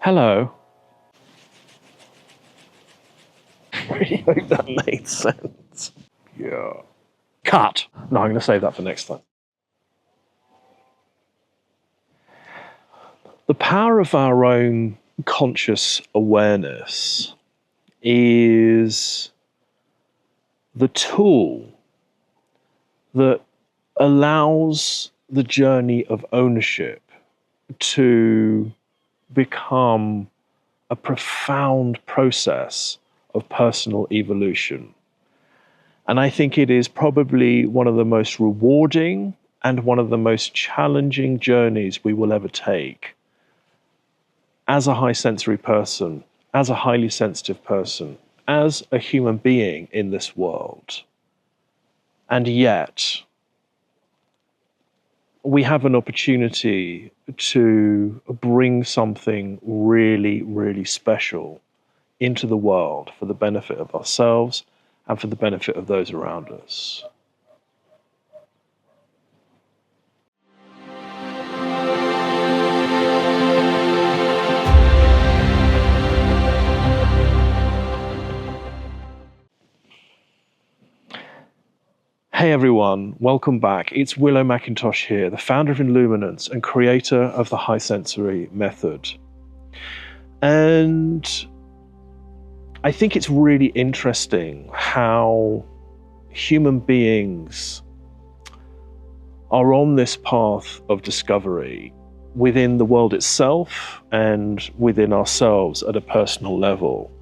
Hello. I really hope that made sense. Yeah. Cut. No, I'm going to save that for next time. The power of our own conscious awareness is the tool that allows the journey of ownership to become a profound process of personal evolution. And I think it is probably one of the most rewarding and one of the most challenging journeys we will ever take as a high sensory person, as a highly sensitive person, as a human being in this world. And yet, we have an opportunity to bring something really, really special into the world for the benefit of ourselves and for the benefit of those around us. Hey everyone, welcome back. It's Willow McIntosh here, the founder of Illuminance and creator of the High Sensory Method. And I think it's really interesting how human beings are on this path of discovery within the world itself and within ourselves at a personal level.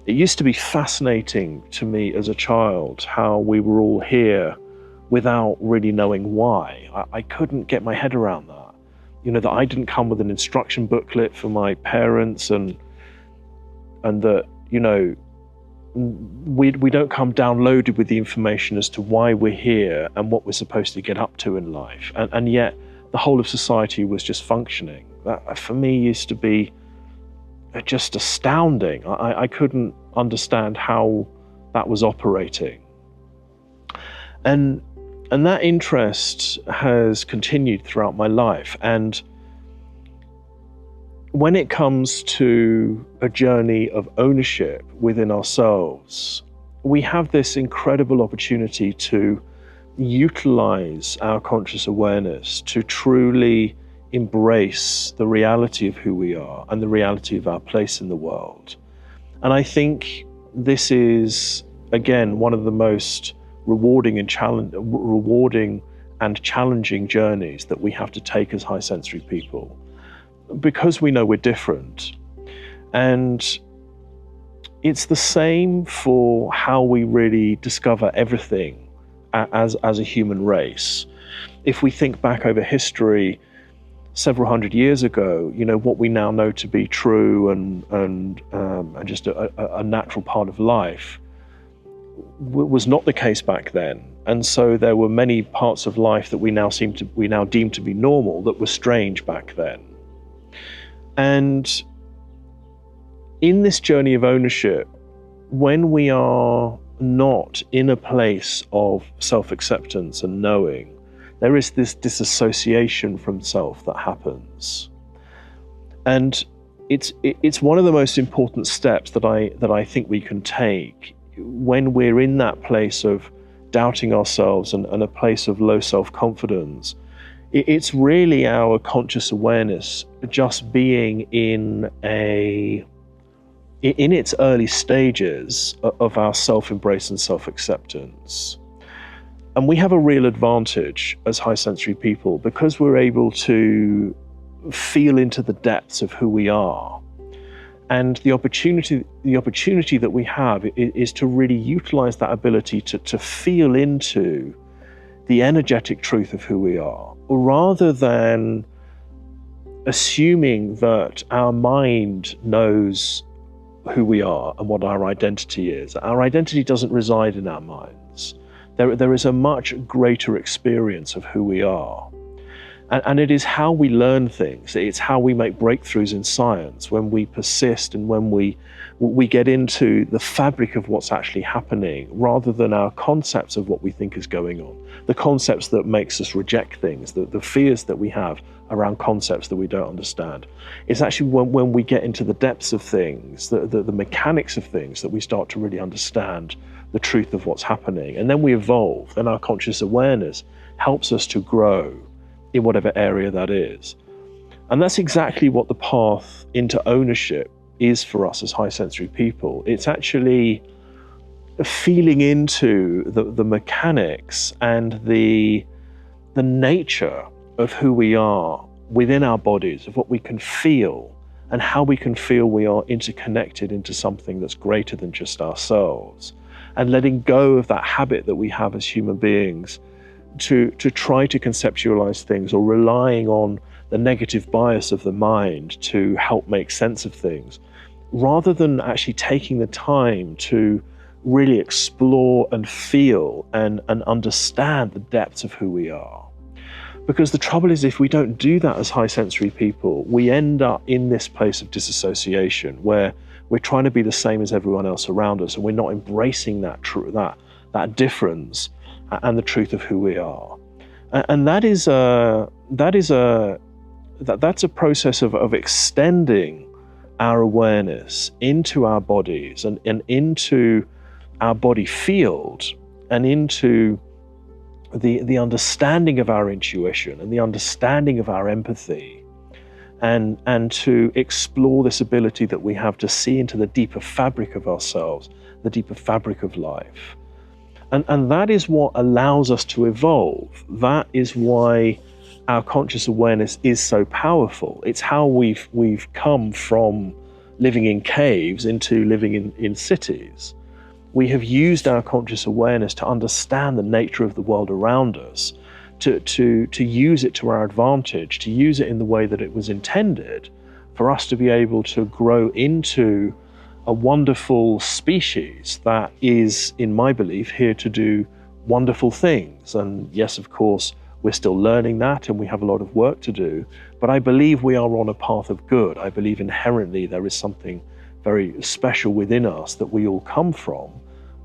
It used to be fascinating to me as a child how we were all here without really knowing why. I couldn't get my head around that. You know, that I didn't come with an instruction booklet for my parents and that, you know, we don't come downloaded with the information as to why we're here and what we're supposed to get up to in life. And yet the whole of society was just functioning. That for me used to be just astounding. I couldn't understand how that was operating. And that interest has continued throughout my life. And when it comes to a journey of ownership within ourselves, we have this incredible opportunity to utilize our conscious awareness to truly embrace the reality of who we are and the reality of our place in the world. And I think this is, again, one of the most rewarding and challenging journeys that we have to take as high sensory people, because we know we're different. And it's the same for how we really discover everything as a human race. If we think back over history, several hundred years ago, you know, what we now know to be true and just a natural part of life was not the case back then. And so there were many parts of life that we now deem to be normal that were strange back then. And in this journey of ownership, when we are not in a place of self-acceptance and knowing, there is this disassociation from self that happens. And it's one of the most important steps that I think we can take when we're in that place of doubting ourselves and a place of low self-confidence. It's really our conscious awareness just being in its early stages of our self-embrace and self-acceptance. And we have a real advantage as high sensory people because we're able to feel into the depths of who we are. And the opportunity that we have is to really utilize that ability to feel into the energetic truth of who we are, rather than assuming that our mind knows who we are and what our identity is. Our identity doesn't reside in our minds. There is a much greater experience of who we are. And it is how we learn things. It's how we make breakthroughs in science, when we persist and when we get into the fabric of what's actually happening, rather than our concepts of what we think is going on, the concepts that makes us reject things, the fears that we have around concepts that we don't understand. It's actually when we get into the depths of things, the mechanics of things, that we start to really understand the truth of what's happening. And then we evolve, and our conscious awareness helps us to grow in whatever area that is. And that's exactly what the path into ownership is for us as high sensory people. It's actually feeling into the mechanics and the nature of who we are within our bodies, of what we can feel, and how we can feel we are interconnected into something that's greater than just ourselves, and letting go of that habit that we have as human beings to try to conceptualize things, or relying on the negative bias of the mind to help make sense of things, rather than actually taking the time to really explore and feel and understand the depths of who we are. Because the trouble is, if we don't do that as high sensory people, we end up in this place of disassociation where we're trying to be the same as everyone else around us, and we're not embracing that difference and the truth of who we are. And that's a process of extending our awareness into our bodies and into our body field, and into the understanding of our intuition and the understanding of our empathy, and to explore this ability that we have to see into the deeper fabric of ourselves, the deeper fabric of life. And that is what allows us to evolve. That is why our conscious awareness is so powerful. It's how we've come from living in caves into living in cities. We have used our conscious awareness to understand the nature of the world around us, to use it to our advantage, to use it in the way that it was intended, for us to be able to grow into a wonderful species that is, in my belief, here to do wonderful things. And yes, of course, we're still learning that, and we have a lot of work to do, but I believe we are on a path of good. I believe inherently there is something very special within us that we all come from,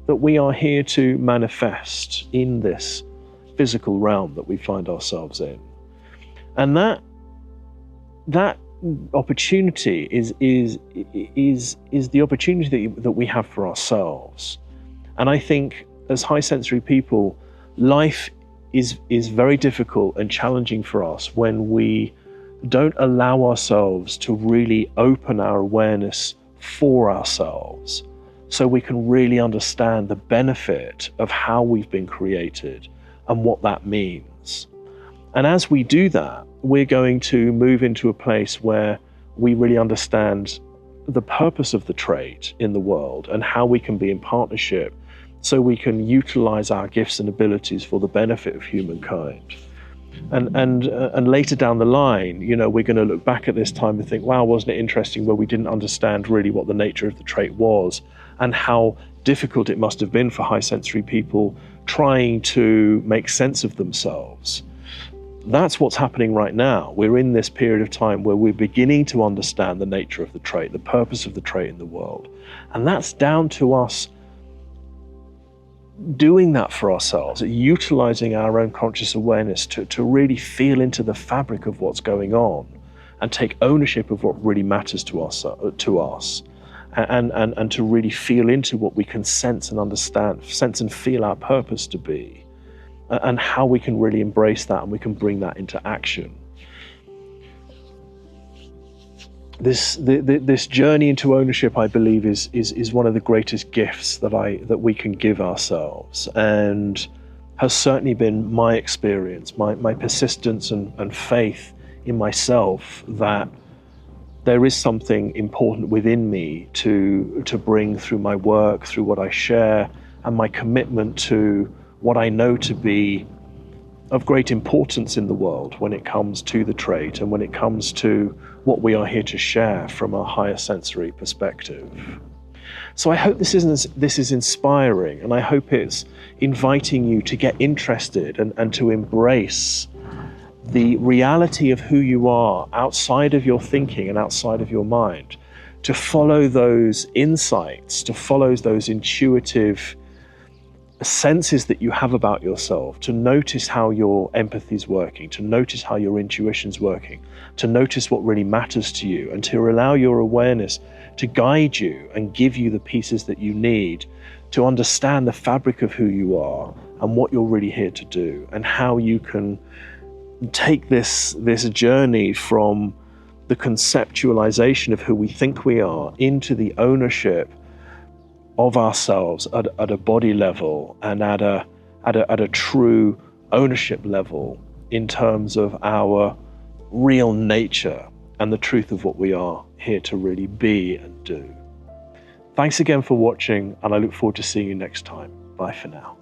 that we are here to manifest in this physical realm that we find ourselves in. And that opportunity is the opportunity that we have for ourselves. And I think as high sensory people, life is very difficult and challenging for us when we don't allow ourselves to really open our awareness for ourselves, so we can really understand the benefit of how we've been created and what that means. And as we do that, we're going to move into a place where we really understand the purpose of the trait in the world and how we can be in partnership, so we can utilize our gifts and abilities for the benefit of humankind. And later down the line, we're going to look back at this time and think, wow, wasn't it interesting where we didn't understand really what the nature of the trait was, and how difficult it must have been for high sensory people trying to make sense of themselves. That's what's happening right now. We're in this period of time where we're beginning to understand the nature of the trait, the purpose of the trait in the world. And that's down to us doing that for ourselves, utilizing our own conscious awareness to really feel into the fabric of what's going on and take ownership of what really matters to us, and to really feel into what we can sense and understand, sense and feel our purpose to be, and how we can really embrace that and we can bring that into action. This journey into ownership, I believe, is one of the greatest gifts that we can give ourselves, and has certainly been my experience, my persistence and faith in myself, that there is something important within me to bring through my work, through what I share, and my commitment to what I know to be of great importance in the world when it comes to the trait and when it comes to what we are here to share from a higher sensory perspective. So I hope this is inspiring, and I hope it's inviting you to get interested and to embrace the reality of who you are outside of your thinking and outside of your mind, to follow those insights, to follow those intuitive senses that you have about yourself, to notice how your empathy is working, to notice how your intuition's working, to notice what really matters to you, and to allow your awareness to guide you and give you the pieces that you need to understand the fabric of who you are and what you're really here to do, and how you can take this journey from the conceptualization of who we think we are into the ownership of ourselves at a body level, and at a true ownership level in terms of our real nature and the truth of what we are here to really be and do. Thanks again for watching, and I look forward to seeing you next time. Bye for now.